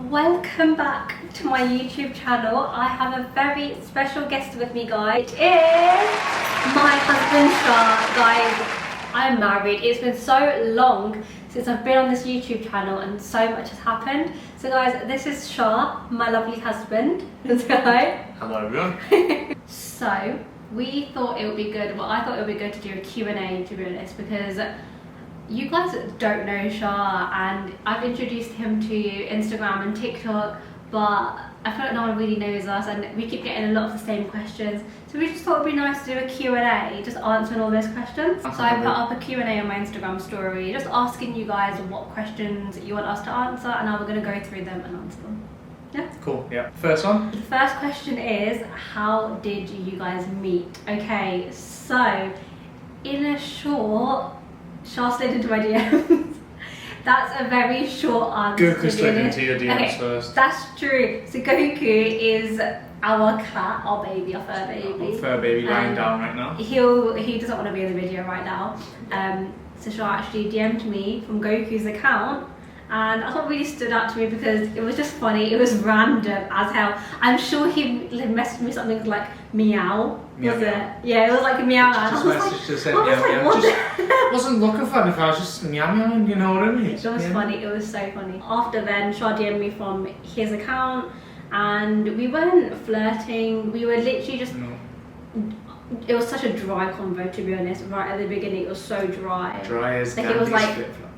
Welcome back to my YouTube channel. I have a very special guest with me, guys. It is my husband, Shaa. Guys, I'm married. It's been so long since I've been on this YouTube channel and so much has happened. So guys, this is Shaa, my lovely husband. Hello everyone. So, we thought it would be good, I thought it would be good to do a Q&A, to be honest, because you guys don't know Shaa, and I've introduced him to Instagram and TikTok, but I feel like no one really knows us and we keep getting a lot of the same questions. So we just thought it would be nice to do a Q&A, just answering all those questions. So I put up a Q&A on my Instagram story, just asking you guys what questions you want us to answer, and now we're going to go through them and answer them. Yeah? Cool, yeah. First one. The first question is, how did you guys meet? Okay, so in a short, Shaa slid into my DMs. That's a very short answer. Goku slid into your DMs first. That's true. So Goku is our cat, our baby, our fur baby. Our fur baby lying down right now. He doesn't want to be in the video right now. So Shaa actually DM'd me from Goku's account, and that's what really stood out to me because it was just funny. It was random as hell. I'm sure he messaged me something like meow. Meow, was meow. it? Yeah, it was like a meow. Just messaged to say meow meow. Just wasn't looking for anything. I was just meow meowing. You know what I mean? It was funny. It was so funny. After then, Shaa DM'd me from his account, and we weren't flirting. We were literally just. No. It was such a dry convo, to be honest. Right at the beginning, it was so dry. Dry as like, it was like flip-flops.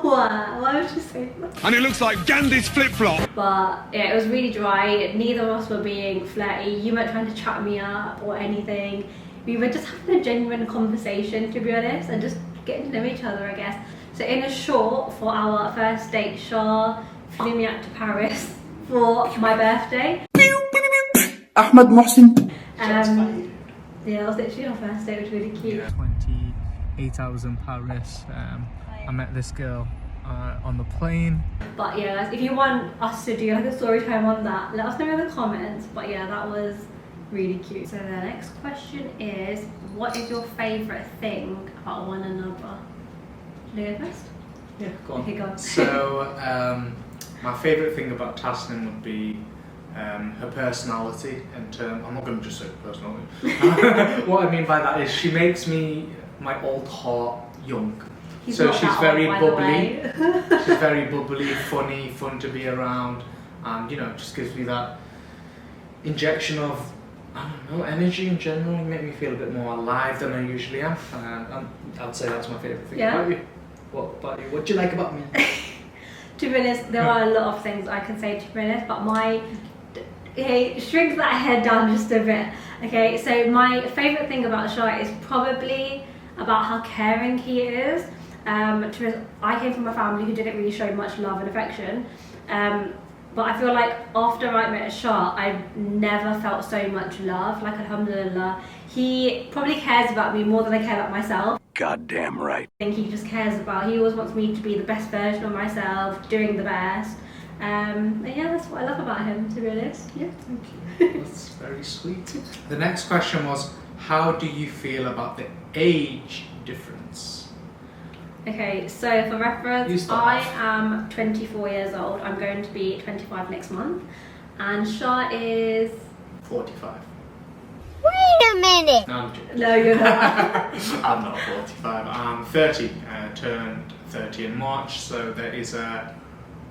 What? Why would you say that? And it looks like Gandhi's flip-flop. But yeah, it was really dry. Neither of us were being flirty. You weren't trying to chat me up or anything. We were just having a genuine conversation, to be honest, and just getting to know each other, I guess. So in a short, for our first date, Shaa flew me out to Paris for my birthday. Ahmed Mohsin. Yeah, it was literally our first date, which was really cute. Yeah. 28 hours in Paris. I met this girl on the plane. But yeah, guys, if you want us to do like a story time on that, let us know in the comments. But yeah, that was really cute. So the next question is, what is your favourite thing about one another? Should I go first? Yeah, go on. Okay, go on. So, my favourite thing about Tasnim would be her personality. I'm not going to just say personality. What I mean by that is she makes my old heart young. So she's very bubbly. She's very bubbly, funny, fun to be around, and you know, just gives me that injection of, I don't know, energy in general. Make me feel a bit more alive than I usually am. I'd say that's my favourite thing. Yeah. About you? What about you? What do you like about me? To be honest, there are a lot of things I can say, to be honest, but shrink that head down just a bit. Okay, so my favourite thing about Shaa is probably about how caring he is. I came from a family who didn't really show much love and affection, but I feel like after I met Shaa, I never felt so much love. Like, alhamdulillah, he probably cares about me more than I care about myself. Goddamn right. I think he just cares about, he always wants me to be the best version of myself, doing the best. And yeah, that's what I love about him, to be honest. Yeah. Thank you. That's very sweet. The next question was, how do you feel about the age difference? Okay, so for reference, I am 24 years old. I'm going to be 25 next month. And Shaa is 45. Wait a minute! No, I'm joking. No, you're not. I'm not 45. I'm 30. Turned 30 in March, so there is a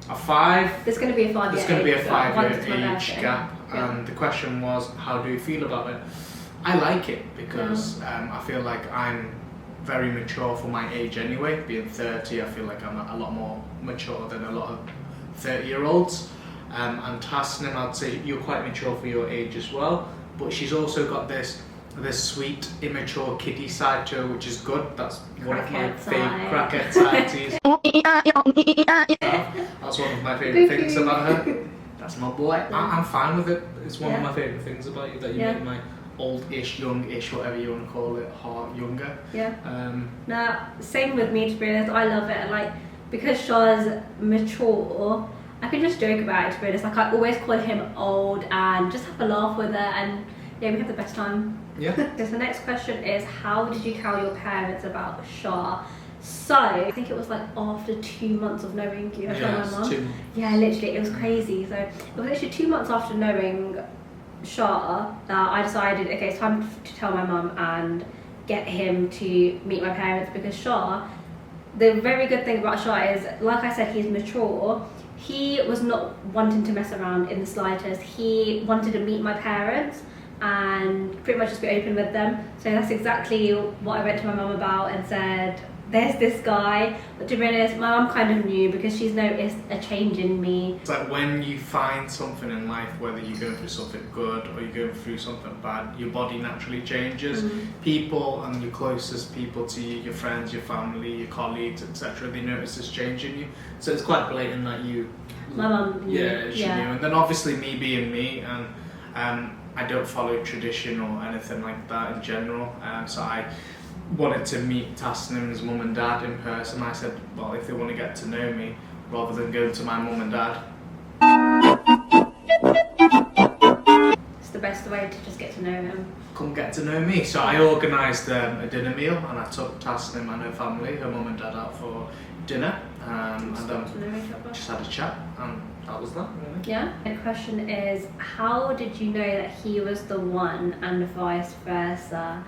5. There's going to be a 5 year There's going to be a 5-year age birthday. gap. Yeah. And the question was, how do you feel about it? I like it because I feel like I'm very mature for my age anyway. Being 30, I feel like I'm a lot more mature than a lot of 30-year-olds. And Tasnim, I'd say you're quite mature for your age as well. But she's also got this sweet, immature kiddie side to her, which is good. That's one of my favourite crackhead sides. That's one of my favourite things about her. That's my boy. I'm fine with it. It's one of my favourite things about you, that you make my old-ish, young-ish, whatever you want to call it, heart younger. Yeah. No, same with me, to be honest. I love it. Like, because Shaa's mature, I can just joke about it, to be honest. Like, I always call him old and just have a laugh with her, and yeah, we have the best time. Yeah. So the next question is, how did you tell your parents about Shaa? So I think it was like after 2 months of knowing you, I told my mum. 2 months. Yeah, literally, it was crazy. So it was literally 2 months after knowing Shaa that I decided, okay, it's time to tell my mum and get him to meet my parents, because Shaa, the very good thing about Shaa is, like I said, he's mature. He was not wanting to mess around in the slightest. He wanted to meet my parents and pretty much just be open with them. So that's exactly what I went to my mum about and said, there's this guy. But to be honest, my mum kind of knew because she's noticed a change in me. It's like when you find something in life, whether you're going through something good or you're going through something bad, your body naturally changes. People and your closest people to you, your friends, your family, your colleagues, etc., they notice this change in you. So it's quite blatant that you... My mum knew. Yeah, she knew. And then obviously me being me, and I don't follow tradition or anything like that in general. So I wanted to meet Tasnim's mum and dad in person. I said, well, if they want to get to know me, rather than go to my mum and dad. It's the best way to just get to know him. Come get to know me. So I organised a dinner meal, and I took Tasnim and her family, her mum and dad, out for dinner. And then just had a chat, and that was that, really. Yeah. The question is, how did you know that he was the one and vice versa?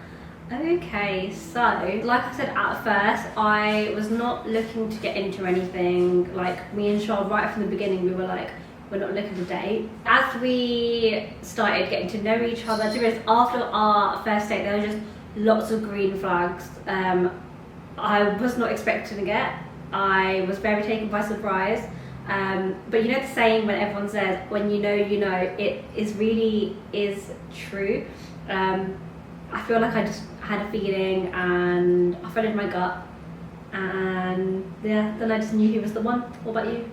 Okay, so like I said at first, I was not looking to get into anything. Like me and Shaa, right from the beginning, we were like, we're not looking to date. As we started getting to know each other, to be honest, after our first date, there were just lots of green flags. I was not expecting to get. I was very taken by surprise. But you know the saying when everyone says, when you know, it really is true. I feel like I just had a feeling and I followed my gut, and yeah, then I just knew he was the one. What about you?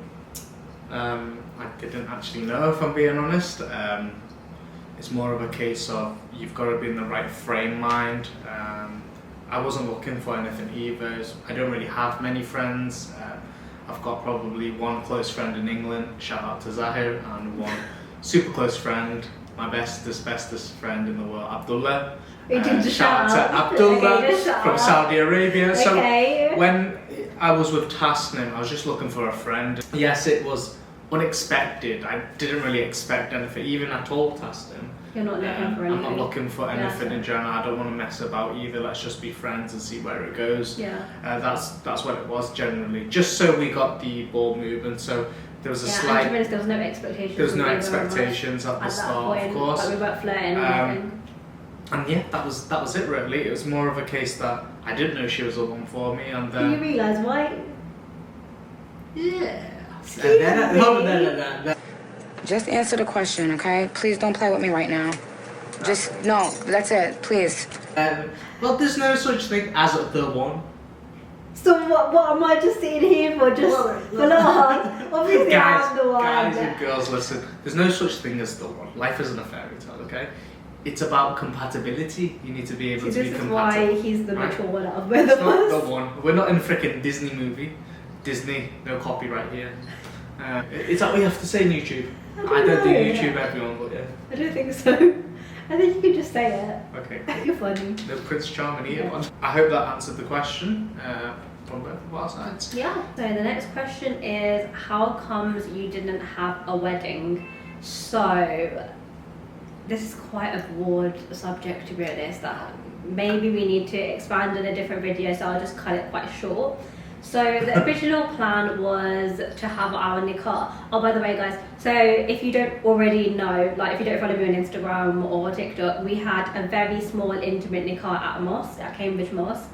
I didn't actually know, if I'm being honest. It's more of a case of you've got to be in the right frame mind. I wasn't looking for anything either. I don't really have many friends. I've got probably one close friend in England, shout out to Zahir, and one super close friend, my bestest friend in the world, Abdullah. Shout out to Abdullah from Saudi Arabia. Okay. So when I was with Tasnim, I was just looking for a friend. Yes, it was unexpected. I didn't really expect anything. Even I told Tasnim, You're not looking for anything. I'm not looking for anything in general. I don't want to mess about either. Let's just be friends and see where it goes. Yeah. That's what it was generally. Just so we got the ball moving. So there was a slight. And there was no expectations. There was no expectations at the start, of course. Like we weren't flirting or anything. And yeah, that was it really. It was more of a case that I didn't know she was the one for me, and Can you realise why? Yeah. Just answer the question, okay? Please don't play with me right now. Just, no, that's it, please. Well, there's no such thing as the one. So what am I just sitting here for? Just for love? Obviously I'm the one. Guys and girls, listen. There's no such thing as the one. Life isn't a fairy tale, okay? It's about compatibility. You need to be able to be compatible. This is why he's the mature one out of both of us. It's not the one. We're not in a freaking Disney movie. Disney, no copyright here. Is that what you have to say in YouTube? I don't do YouTube, everyone, but yeah. I don't think so. I think you can just say it. Okay. You're funny. No Prince Charming either. Yeah. I hope that answered the question from both of our sides. Yeah. So the next question is, how comes you didn't have a wedding? So this is quite a broad subject, to be honest, that maybe we need to expand in a different video, so I'll just cut it quite short. So the original plan was to have our nikah. Oh, by the way, guys, so if you don't already know, like if you don't follow me on Instagram or TikTok, we had a very small intimate nikah at a mosque, at Cambridge Mosque.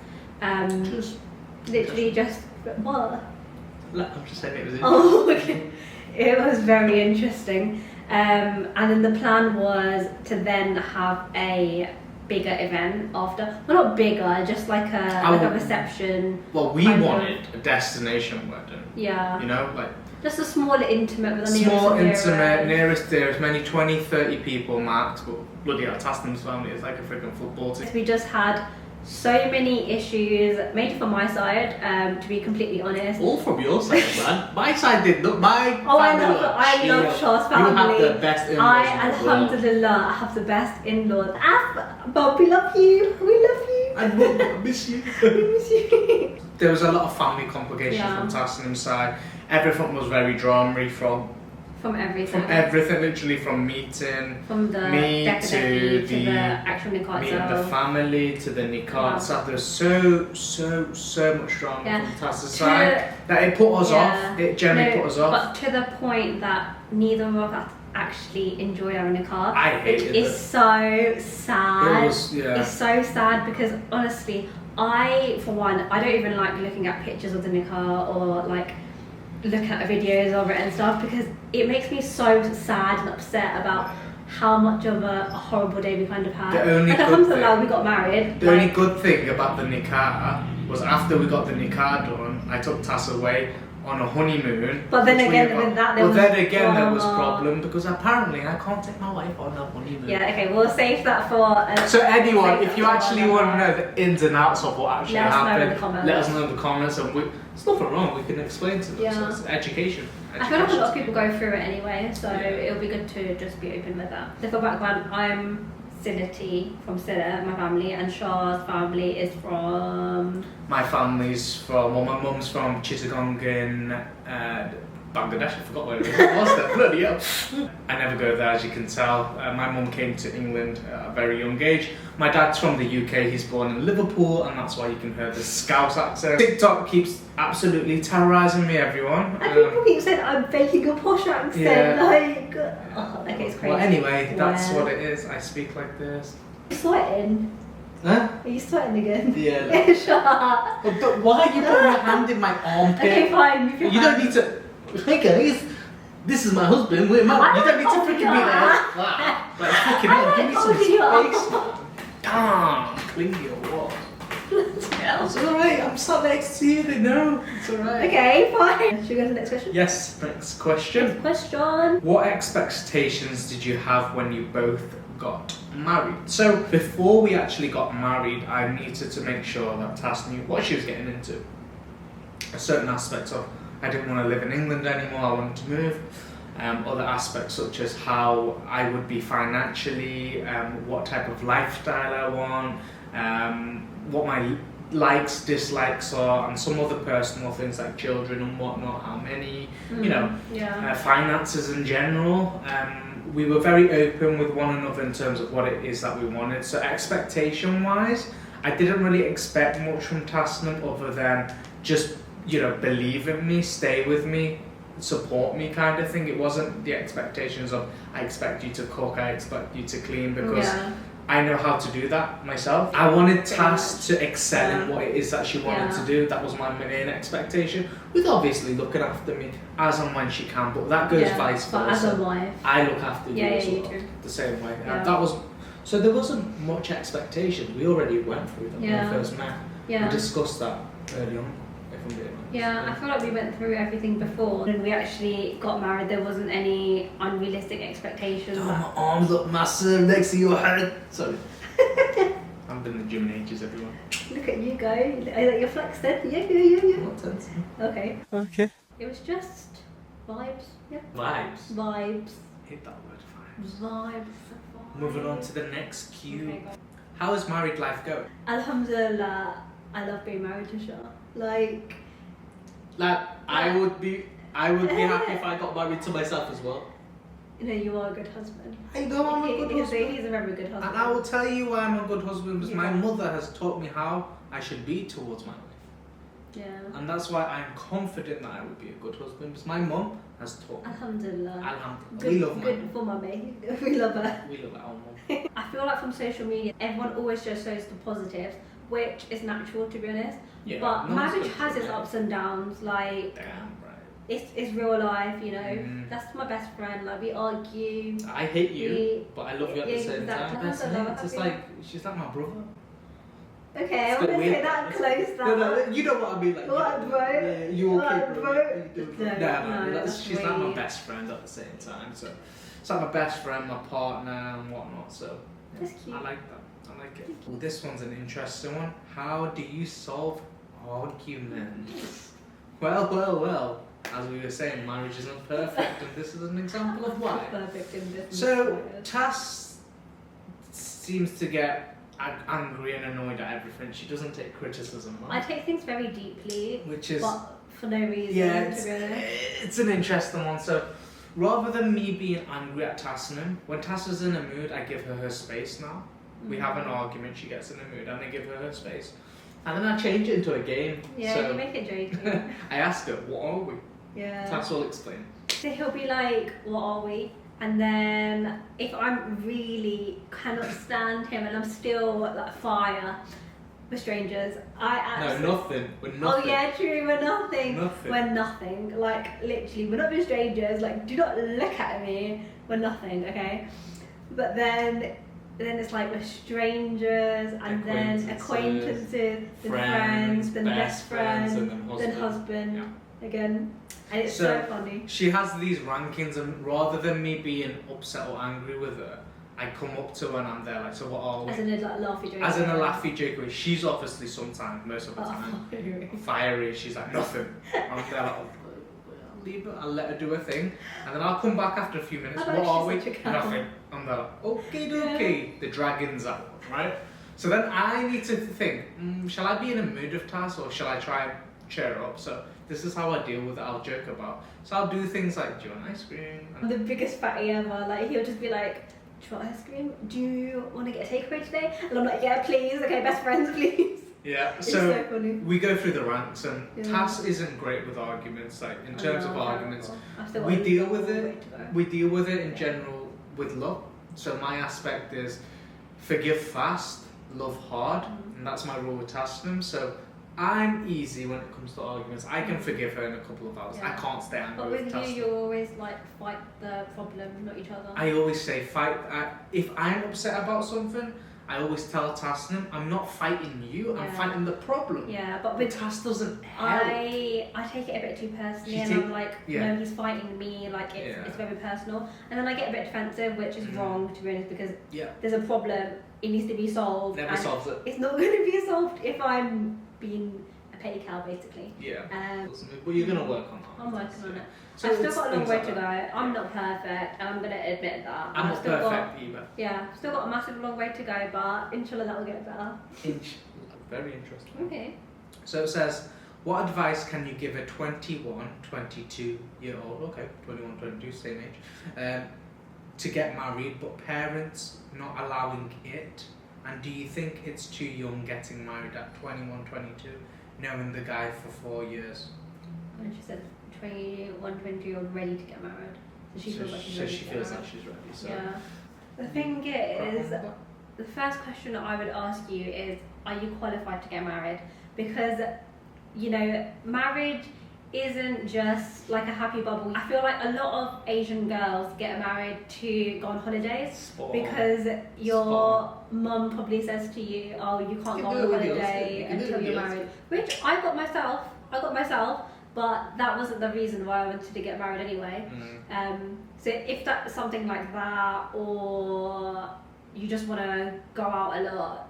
Literally just, what? I'm just saying it was interesting. Oh, okay. It was very interesting. And then the plan was to then have a bigger event after. Well, not bigger, just like a reception. Well, we wanted a destination wedding. Yeah. You know, like just a small intimate with the small intimate, nearest there, maybe 20-30 people max, but bloody hell, Tasnim's family is like a freaking football team. We just had so many issues, mainly from my side, to be completely honest. All from your side, man. My side did not. My Oh, I family love Shah's family. You have the best in-laws in the world. Alhamdulillah, I have the best in-laws. Bob, we love you. We love you. I miss you. We miss you. There was a lot of family complications Yeah. from Tasnim's side. Everything was very drama from everything. literally from meeting. From the me decadeki to the actual nikah meeting the itself. family to the nikah Yeah. itself. There's so much drama Yeah. from Tas's side that it put us off. It generally put us off. But to the point that neither of us actually enjoyed our nikah. I hated It's it. so sad. It was, yeah. It's so sad because honestly, for one, I don't even like looking at pictures of the nikah or like looking at videos of it and stuff because it makes me so sad and upset about how much of a horrible day we kind of had. The only like, good alhamdulillah, thing- we got married. The only good thing about the nikah was after we got the nikah done, I took Tass away on a honeymoon. But then which we again, got- with that, there but was then again, there was drama. problem because apparently I can't take my wife on a honeymoon. Yeah, okay, we'll save that for. So anyone, save if you that for actually another- want to know the ins and outs of what actually Let us know in happened, the comments. let us know in the comments, and there's nothing wrong. We can explain to them. So Yeah. it's education. I feel like a lot of people go through it anyway, so it'll be good to just be open with that. So for background, I'm Sinati from Silla, my family, and Shah's family is from. My family's from, well, my mum's from Chittagong in Bangladesh. I forgot where it was. That bloody hell. I never go there, as you can tell. My mum came to England at a very young age. My dad's from the UK. He's born in Liverpool, and that's why you can hear the Scouse accent. TikTok keeps absolutely terrorising me, everyone. And people keep saying I'm faking a posh accent, Yeah. like. Oh, okay, it's crazy. Well, anyway, that's Wow. what it is. I speak like this. Are you sweating? Huh? Are you sweating again? Yeah. Shah. But why are you putting your hand in my armpit? Okay, fine. Move your You don't hand. need to. Hey guys, this is my husband. We're married. You don't need to freaking be like, wow. Like fucking hell, give me some holding you space. up. Damn, clean your what? It's alright. I'm sat next to you. They know. It's alright. Okay, fine. Should we go to the next question? Yes. Next question. Next question. What expectations did you have when you both got married? So before we actually got married, I needed to make sure that Tass knew what she was getting into. A certain aspect of I didn't want to live in England anymore. I wanted to move. Other aspects such as how I would be financially, what type of lifestyle I want, what my likes, dislikes are, and some other personal things like children and whatnot, how many, Yeah. finances in general. We were very open with one another in terms of what it is that we wanted. So expectation wise, I didn't really expect much from Tasnim other than just, believe in me, stay with me, support me kind of thing. It wasn't the expectations of I expect you to cook, I expect you to clean, because I know how to do that myself. I wanted Tass to excel in what it is that she wanted to do. That was my main expectation, with obviously looking after me as and when she can, but that goes vice But as a versa. wife. I look after you as you well, do. the same way. Yeah. That was so there wasn't much expectation. We already went through that when Yeah. we first met. Yeah. We discussed that early on, if I'm being honest. Yeah, I feel like we went through everything before. When we actually got married, there wasn't any unrealistic expectations. Oh, my arms look massive next to your head. Sorry. I've been in the gym in ages, everyone. Look at you go. You're flexed then. Yeah. Not tense. Okay. Okay. It was just vibes. Yeah. Vibes. Vibes. Hit that word, vibes. Vibes. Moving on to the next cue. Okay, go. How is married life going? Alhamdulillah, I love being married to Shaa. Like, I would be happy if I got married to myself as well. you are a good husband. I know I'm a good husband. He's a very good husband. And I will tell you why I'm a good husband, because my Yeah. mother has taught me how I should be towards my wife. Yeah. And that's why I'm confident that I would be a good husband, because my mum has taught me. Alhamdulillah. Alhamdulillah. Good, We love my good mum. for mummy. We love her. We love our mum. I feel like from social media, everyone always just shows the positives, which is natural to be honest. Yeah, But no one's marriage gonna has do its that. ups and downs. Like, Damn right. it's real life, Mm. That's my best friend. Like, we argue. I hate you, We- but I love you at the yeah, same exactly. time. That's Alhamdulillah, it. It's happy. like she's like my brother. Okay, It's I'm a bit gonna say weird. that close No, that. you know what I mean. Like, What, bro? Yeah, you okay, What, bro? bro? How you doing, bro? No, no, that's she's like my weird. best friend at the same time. So it's like my best friend, my partner, and whatnot. So yeah, That's cute. I like that. I like it. Well, this one's an interesting one. How do you solve arguments? Well. As we were saying, marriage isn't perfect, and this is an example of why. Perfect in this. So, Tass seems to get angry and annoyed at everything. She doesn't take criticism well. I take things very deeply, Which is... but for no reason, Yeah, to be honest. it's an interesting one. So, rather than me being angry at Tasnim, when Tass is in a mood, I give her space now. We have an argument, she gets in a mood, and I give her space. And then I change it into a game. Yeah, so you make it joking. I ask her, what are we? Yeah. Tass will explain. So he'll be like, what are we? And then if I'm really cannot stand him and I'm still like fire with strangers, I actually... No, nothing. We're nothing. Oh yeah, true, we're nothing. Nothing. We're nothing. Like, literally, we're not even strangers. Like, do not look at me. We're nothing, okay? But then it's like we're strangers, and then acquaintances, then friends, then best friends, then husband Yeah. again. And it's so funny. She has these rankings, and rather than me being upset or angry with her, I come up to her and I'm there like, so what are we? As in a like, laughy joke. As in a laughy joke way. She's obviously sometimes, most of the time, fiery. She's like, nothing. I'm there like, I'll leave her, I'll let her do her thing. And then I'll come back after a few minutes. I What know, are we? she's such a cow. Nothing. I'm there like, okay. The dragon's out, right? So then I need to think, shall I be in a mood of Tass, or shall I try and cheer her up? So this is how I deal with it. I'll joke about. So I'll do things like, do you want ice cream? I'm the biggest fatty ever. Like, he'll just be like, do you want ice cream? Do you want to get a takeaway today? And I'm like, yeah, please. Okay, best friends, please. Yeah, It's so so funny. we go through the ranks, and Yeah. Tass isn't great with arguments. Like in terms of know, arguments, I've still got we a deal long with way it. to go. We deal with it in general with love. So my aspect is forgive fast, love hard, and that's my rule with Tasnim. So I'm easy when it comes to arguments. I can forgive her in a couple of hours. Yeah. I can't stay angry But with with Tasnim. you, you always like fight the problem, not each other. I always say fight. If I'm upset about something, I always tell Tasnim, I'm not fighting you. I'm Yeah. fighting the problem. Yeah, but But with Tass doesn't help. I take it a bit too personally, and I'm like, yeah. no, he's fighting me. Like it's, Yeah. it's very personal, and then I get a bit defensive, which is wrong to be honest, because Yeah. there's a problem. It needs to be solved. Never and solves it. It's not going to be solved if I'm being a petty cow, basically. Yeah. But you're gonna work on that. I'm working on it. So I've still it's got a long things way like to go. that. I'm not perfect, and I'm going to admit that. I'm I've not still perfect either. Yeah, still got a massive long way to go, but inshallah that will get better. Very interesting. Okay. So it says, what advice can you give a 21, 22-year-old, okay, 21, 22, same age, to get married, but parents not allowing it? And do you think it's too young getting married at 21, 22, knowing the guy for 4 years? And she said 21, 20-year-old ready to get married. So she feels like she's ready to get married. she's ready. So Yeah. The thing is, the first question I would ask you is, are you qualified to get married? Because, you know, marriage isn't just like a happy bubble. I feel like a lot of Asian girls get married to go on holidays Spot on. because your Spot mum probably says to you, oh, you can't go on You holiday can do until you're videos. married. Which I got myself, but that wasn't the reason why I wanted to get married anyway. So if that's something like that, or you just want to go out a lot,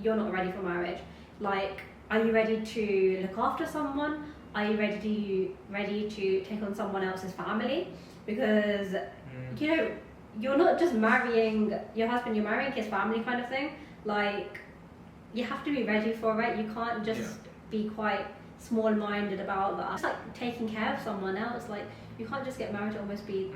you're not ready for marriage. Like, are you ready to look after someone? Are you ready to take on someone else's family? Because you know, you're not just marrying your husband, you're marrying his family kind of thing. Like, you have to be ready for it. You can't just be quite small-minded about that. It's like taking care of someone else. Like, you can't just get married to almost be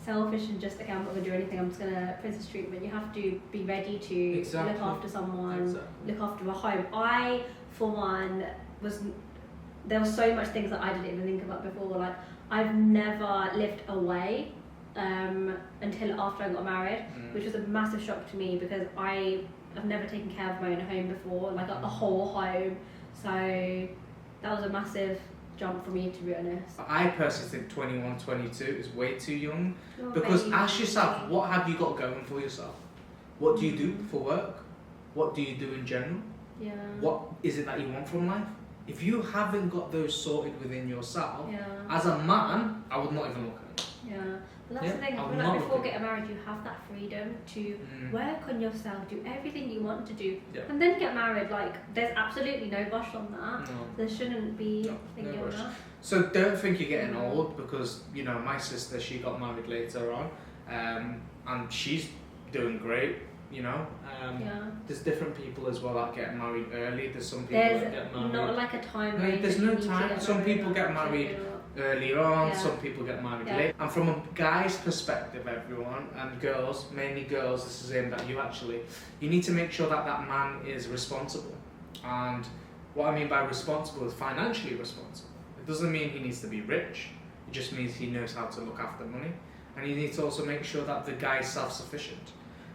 selfish and just, okay, I'm not going to do anything, I'm just going to princess treatment. You have to be ready to Exactly. look after someone, Exactly. look after a home. I, for one, there was so much things that I didn't even think about before. Like, I've never lived away until after I got married, which was a massive shock to me because I've never taken care of my own home before, like a whole home. So that was a massive jump for me, to be honest. I personally think 21, 22 is way too young. You're a Because baby. ask yourself, what have you got going for yourself? What do you do for work? What do you do in general? Yeah. What is it that you want from life? If you haven't got those sorted within yourself, Yeah. as a man, I would not even look at it. Yeah, but that's Yeah, the thing. I I'm feel not like before looking. getting married, you have that freedom to work on yourself, do everything you want to do, Yeah. and then get married. Like, there's absolutely no rush on that. No. There shouldn't be thinking no on rush. that. So don't think you're getting old, because you know my sister, she got married later on, and she's doing great. You know, Yeah. there's different people as well that get married early. There's some people There's that get married. not like a time No, range. there's that you no need to time. get Some married people on, get so married you're not- earlier on, Yeah. some people get married Yeah. late. And from a guy's perspective, everyone, and girls, mainly girls, this is aimed at you actually, you need to make sure that that man is responsible. And what I mean by responsible is financially responsible. It doesn't mean he needs to be rich, it just means he knows how to look after money. And you need to also make sure that the guy is self-sufficient.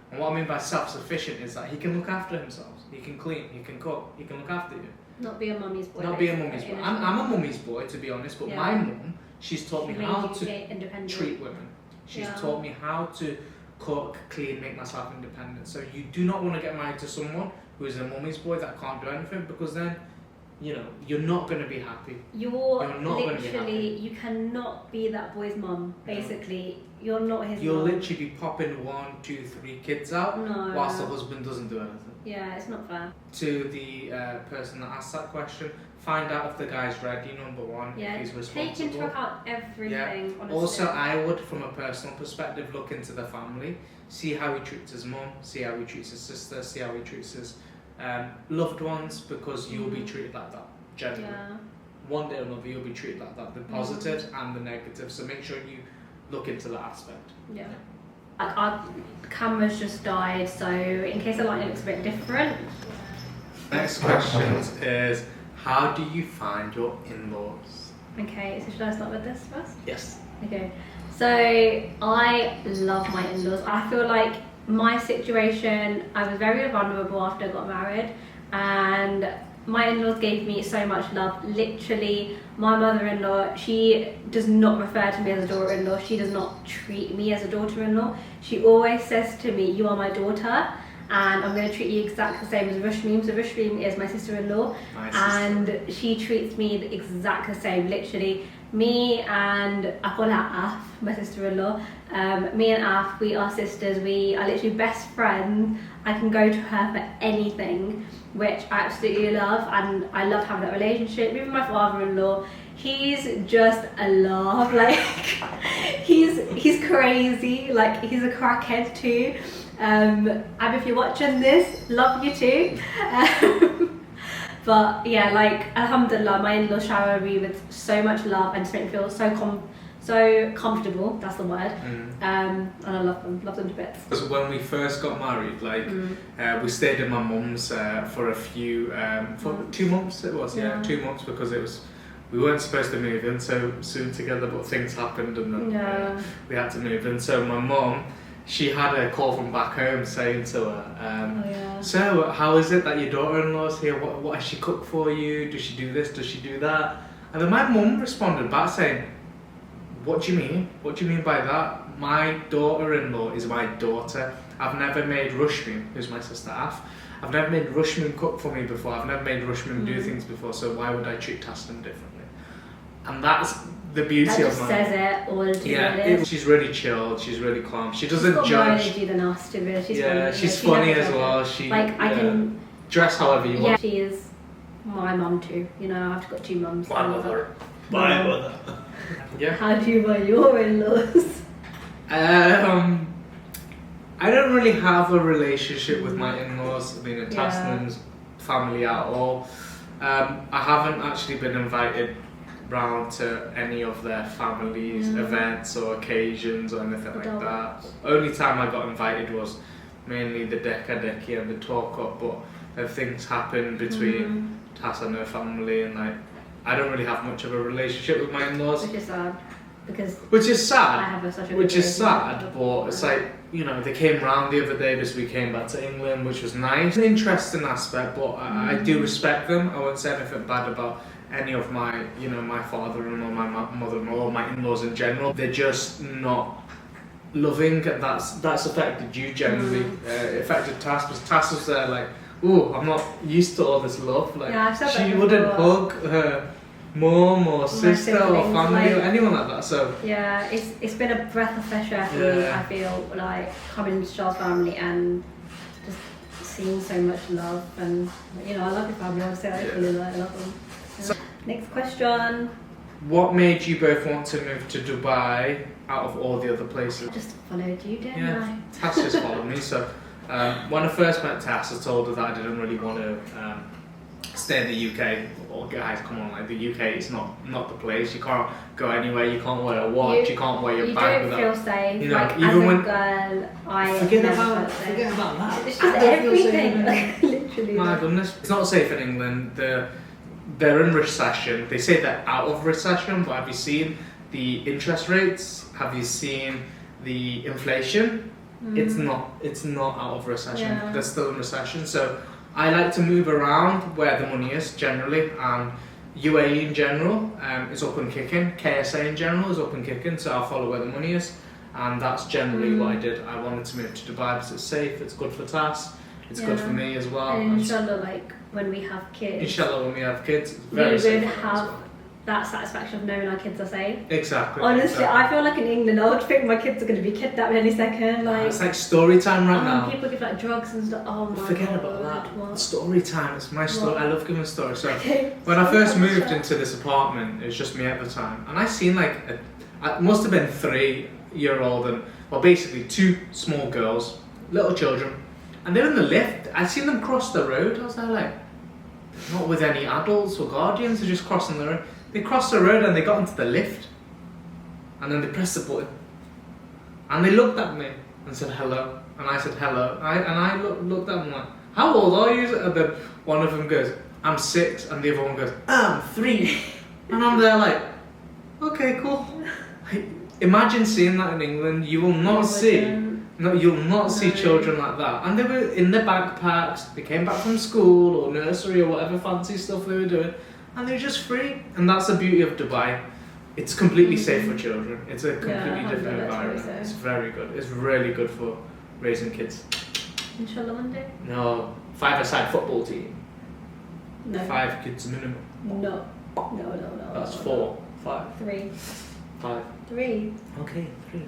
And what I mean by self-sufficient is that he can look after himself, he can clean, he can cook, he can look after you. Not be a mummy's boy. Not be a basically, mummy's boy. you know? I'm a mummy's boy, to be honest, but Yeah. my mum, she's taught She me made how you to get independent. treat women. She's Yeah. taught me how to cook, clean, make myself independent. So you do not want to get married to someone who is a mummy's boy that can't do anything, because then, you know, you're not going to be happy. You're You're not gonna be literally, you cannot be that boy's mum, basically. You're not his You'll mum. literally be popping 1, 2, 3 kids out No. whilst the husband doesn't do anything. Yeah, it's not fair. To the person that asked that question, find out if the guy's ready, number one, Yeah, if he's responsible. take into account everything, honestly. Also, I would, from a personal perspective, look into the family, see how he treats his mum, see how he treats his sister, see how he treats his loved ones, because you'll be treated like that, generally. Yeah. One day or another, you'll be treated like that, the positives and the negatives. So make sure you look into that aspect. Yeah. Like, our camera's just died, so in case the lighting looks a bit different. Next question is, how do you find your in-laws? Okay, so should I start with this first? Yes. Okay, so I love my in-laws. I feel like my situation, I was very vulnerable after I got married, and my in-laws gave me so much love. Literally, my mother-in-law, she does not refer to me as a daughter-in-law. She does not treat me as a daughter-in-law. She always says to me, "You are my daughter, and I'm going to treat you exactly the same as Rushmeem." So Rushmeem is my sister-in-law, and she treats me the exact same. Literally, me and I call her Af, my sister-in-law. Me and Af, we are sisters. We are literally best friends. I can go to her for anything, which I absolutely love, and I love having that relationship. Even my father-in-law, he's just a laugh. Like he's crazy. Like he's a crackhead too. Ab, if you're watching this, love you too. But yeah, like alhamdulillah, my in-laws shower me with so much love and just make me feel so comfortable. That's the word. And I love them to bits. Because when we first got married, like we stayed in my mum's for a few, for 2 months it was, yeah, 2 months, because it was, we weren't supposed to move in so soon together, but things happened and then we had to move in. So my mum, she had a call from back home saying to her, so how is it that your daughter-in-law's here? What has she cooked for you? Does she do this? Does she do that? And then my mum responded back saying, what do you mean? What do you mean by that? My daughter-in-law is my daughter. I've never made Rushmeem, who's my sister Af. I've never made Rushmeem cook for me before. I've never made Rushmeem do things before, so why would I treat Tasnim differently? And that's the beauty That of just my says it all. she's really chilled, she's really calm. She doesn't She's got more judge. energy than us, to be honest. She's Yeah, funny. she's She funny never as judges. well. She Like I can. dress however you Yeah, want. she is my mum too. You know, I've got 2 mums. My mother. Yeah. How do you buy your in-laws? I don't really have a relationship with my in-laws. I mean, Tasnim's family at all. I haven't actually been invited round to any of their families' events or occasions or anything like that. Only time I got invited was mainly the Deka and the talk up, but if things happen between Tas and her family, and like I don't really have much of a relationship with my in-laws. Which is sad, because Which is sad. I have such a good Which is relationship sad, with but them. it's like, you know, they came round the other day because we came back to England, which was nice. An interesting aspect, but I do respect them. I won't say anything bad about any of my, you know, my father-in-law, my mother-in-law, my in-laws in general. They're just not loving, and that's affected you generally. It affected Tas, because Tas was there like, ooh, I'm not used to all this love. Like, Yeah, I've said that she wouldn't before. hug her mum or sister or siblings, family or like- anyone like that. So Yeah, it's been a breath of fresh air for me. Yeah. I feel like coming to Shah's family and just seeing so much love, and you know, I love your family. Obviously, I really love them. So- Next question. what made you both want to move to Dubai out of all the other places? I just followed you, didn't Yeah, Tass just followed me. So when I first met Tass, I told her that I didn't really want to stay in the UK. Or guys, come on, like the UK is not the place. You can't go anywhere. You can't wear a watch. You can't wear your You bag don't without. feel safe. you know, like even as a when- girl, I Forget never about felt safe. that. It's I just don't feel safe everything, in like literally. My goodness, it's not safe in England. They're in recession. They say they're out of recession, but have you seen the interest rates? Have you seen the inflation? It's not out of recession. Yeah. They're still in recession. So I like to move around where the money is generally, and UAE in general is up and kicking. KSA in general is up and kicking. So I'll follow where the money is, and that's generally what I did. I wanted to move to Dubai because it's safe. It's good for Tass. It's good for me as well. And inshallah, like when we have kids, Inshallah, when we have kids, it's we very would safe for them as have well. that satisfaction of knowing our kids are safe. Exactly. Honestly, exactly. I feel like in England, I would think my kids are going to be kidnapped any second. Like, It's like story time right now. people give like drugs and stuff. Oh my Forget god. about that. What? Story time. It's my story. What? I love giving stories. So Okay. when I first So moved much. into this apartment, it was just me at the time, and I seen like it must have been 3-year-old and well, basically 2 small girls, little children, and they're in the lift. I seen them cross the road. I was there like, not with any adults or guardians. They're just crossing the road. They crossed the road and they got into the lift, and then they pressed the button, and they looked at me and said hello, and I said hello, and I looked at them like, how old are you? And then one of them goes, I'm 6, and the other one goes, I'm 3, and I'm there like, okay, cool. Imagine seeing that in England. You will not see. No, you'll not see children like that. And they were in their backpacks. They came back from school or nursery or whatever fancy stuff they were doing, and they're just free. And that's the beauty of Dubai. It's completely safe for children. It's a completely different environment. so. It's very good. It's really good for raising kids. Inshallah one day. No, 5-a-side football team. No. 5 kids minimum. No. No. That's no. 4, 5, 3. 5. 3. Okay, 3.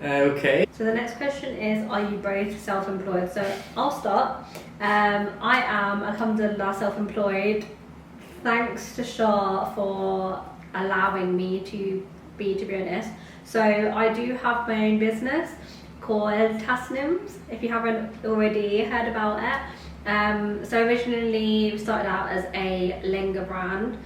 Okay. So the next question is, are you both self-employed? So I'll start. I am, alhamdulillah, self-employed. Thanks to Shaa for allowing me to be honest. So I do have my own business called Tasnim, if you haven't already heard about it. So originally we started out as a lehenga brand,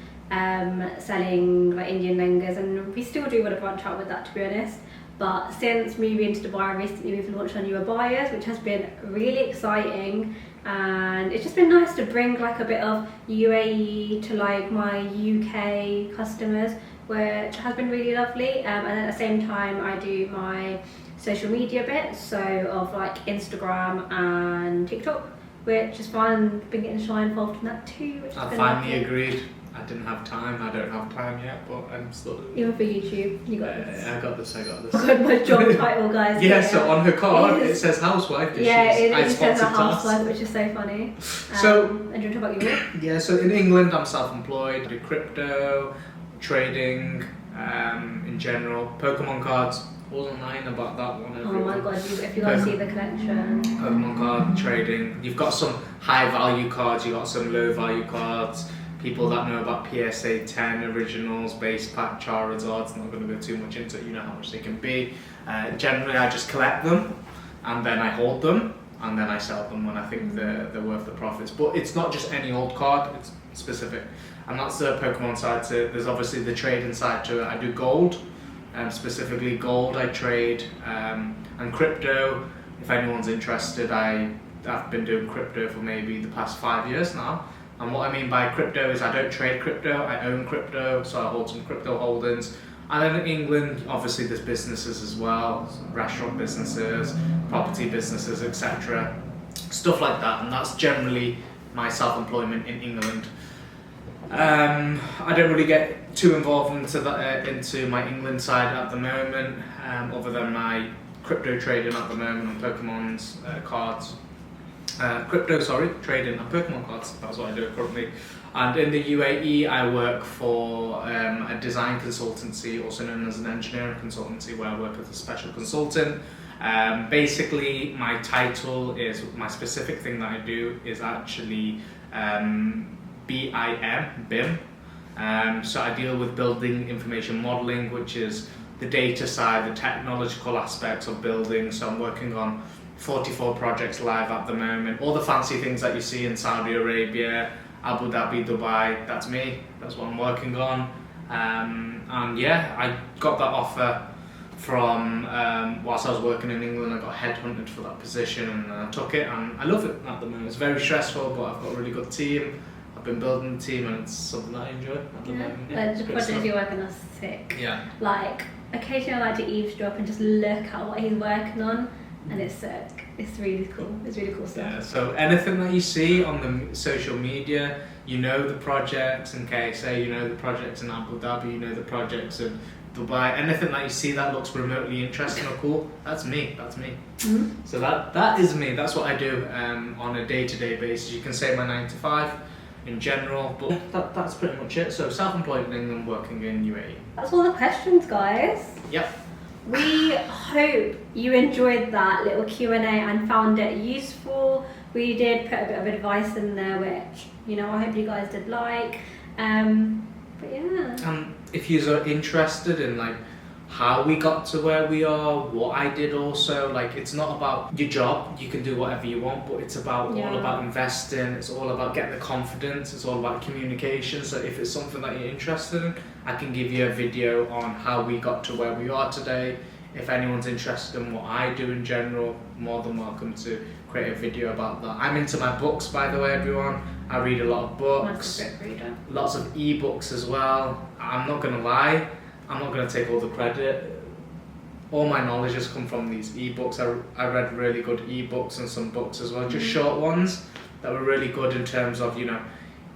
selling like Indian lehengas, and we still do want to branch out with that, to be honest. But since moving to Dubai recently, we've launched our new abayas, which has been really exciting, and it's just been nice to bring like a bit of UAE to like my UK customers, which has been really lovely. And at the same time, I do my social media bits, so of like Instagram and TikTok, which is fun. Been getting Shaa involved in that too, which has I been finally lovely. agreed. I didn't have time. I don't have time yet, but I'm still. Even for YouTube, you got this. I got this. I got this. Got my job title, guys. Yeah, here. so on her card It it is- says housewife. 'cause Yeah, I it says a sponsored housewife, Tass. which is so funny. So- and do you want to talk about your work? Yeah, so in England I'm self-employed. I do crypto, trading, in general, Pokemon cards. I wasn't lying about that one. Oh my Everyone. god, if you guys see the collection. Pokemon card trading. You've got some high value cards. You've got some low value cards. People that know about PSA 10 originals, base pack, Charizards. Not going to go too much into it. You know how much they can be. Generally, I just collect them, and then I hold them, and then I sell them when I think they're worth the profits. But it's not just any old card. It's specific, and that's the Pokemon side to it. There's obviously the trading side to it. I do gold, specifically gold. I trade and crypto. If anyone's interested, I've been doing crypto for maybe the past 5 years now. And what I mean by crypto is I don't trade crypto, I own crypto, so I hold some crypto holdings. And then in England, obviously there's businesses as well, restaurant businesses, property businesses, etc. Stuff like that, and that's generally my self-employment in England. I don't really get too involved into that, into my England side at the moment, other than my crypto trading at the moment on Pokemon's cards. trading and Pokemon cards. That's what I do currently. And in the UAE, I work for a design consultancy, also known as an engineering consultancy, where I work as a special consultant. Basically, my title is, my specific thing that I do is actually BIM. So I deal with building information modeling, which is the data side, the technological aspects of building. So I'm working on 44 projects live at the moment. All the fancy things that you see in Saudi Arabia, Abu Dhabi, Dubai, that's me. That's what I'm working on. And yeah, I got that offer from whilst I was working in England. I got headhunted for that position and I took it, and I love it at the moment. It's very stressful, but I've got a really good team. I've been building the team and it's something that I enjoy at the moment. Yeah, Like the projects you're working on are sick. Yeah. Like occasionally I like to eavesdrop and just look at what he's working on, and it's sick. It's really cool. It's really cool stuff. Yeah, so anything that you see on the social media, you know the projects in KSA, you know the projects in Abu Dhabi, you know the projects in Dubai. Anything that you see that looks remotely interesting or cool, that's me. Mm-hmm. So that is me. That's what I do on a day-to-day basis. You can say my 9 to 5 in general, but that's pretty much it. So self-employed in England, working in UAE. That's all the questions, guys. Yep. We hope you enjoyed that little Q&A and found it useful. We did put a bit of advice in there, which, you know, I hope you guys did like. But yeah. If you are interested in like how we got to where we are, what I did also, like it's not about your job, you can do whatever you want, but it's about all about investing, it's all about getting the confidence, it's all about communication. So if it's something that you're interested in, I can give you a video on how we got to where we are today. If anyone's interested in what I do in general, more than welcome to create a video about that. I'm into my books, by the way, everyone. I read a lot of books, lots of ebooks as well. I'm not gonna lie, I'm not going to take all the credit. All my knowledge has come from these ebooks. I read really good ebooks and some books as well, just short ones that were really good in terms of, you know,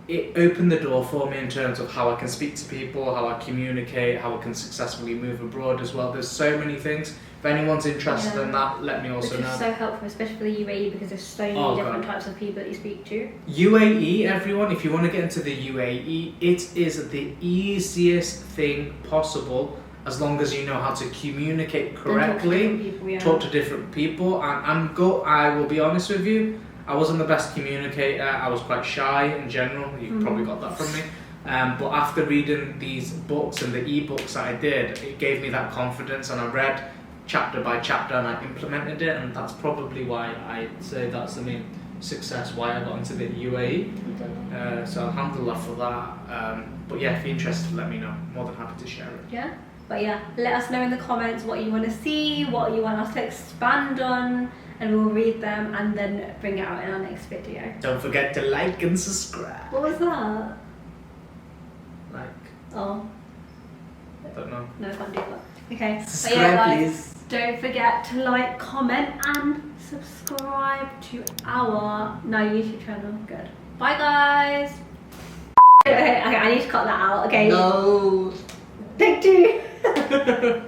it opened the door for me in terms of how I can speak to people, how I communicate, how I can successfully move abroad as well. There's so many things. If anyone's interested in that, let me also know. Which is so helpful, especially for the UAE, because there's so many different types of people that you speak to. UAE, everyone, if you want to get into the UAE, it is the easiest thing possible as long as you know how to communicate correctly, talk to different people. And I will be honest with you, I wasn't the best communicator. I was quite shy in general. You probably got that from me. But after reading these books and the ebooks that I did, it gave me that confidence, and I read chapter by chapter and I implemented it, and that's probably why I say that's the main success, why I got into the UAE. So alhamdulillah for that. But yeah, if you're interested, let me know. More than happy to share it. Yeah, but yeah, let us know in the comments what you want to see, what you want us to expand on, and we'll read them and then bring it out in our next video. Don't forget to like and subscribe. What was that? Like, Oh, I don't know. no, I can't do that. Okay, Subscribe, but yeah, guys, please. don't forget to like, comment, and subscribe to our YouTube channel. Good. Bye, guys. Okay, I need to cut that out. Okay. No. Take 2.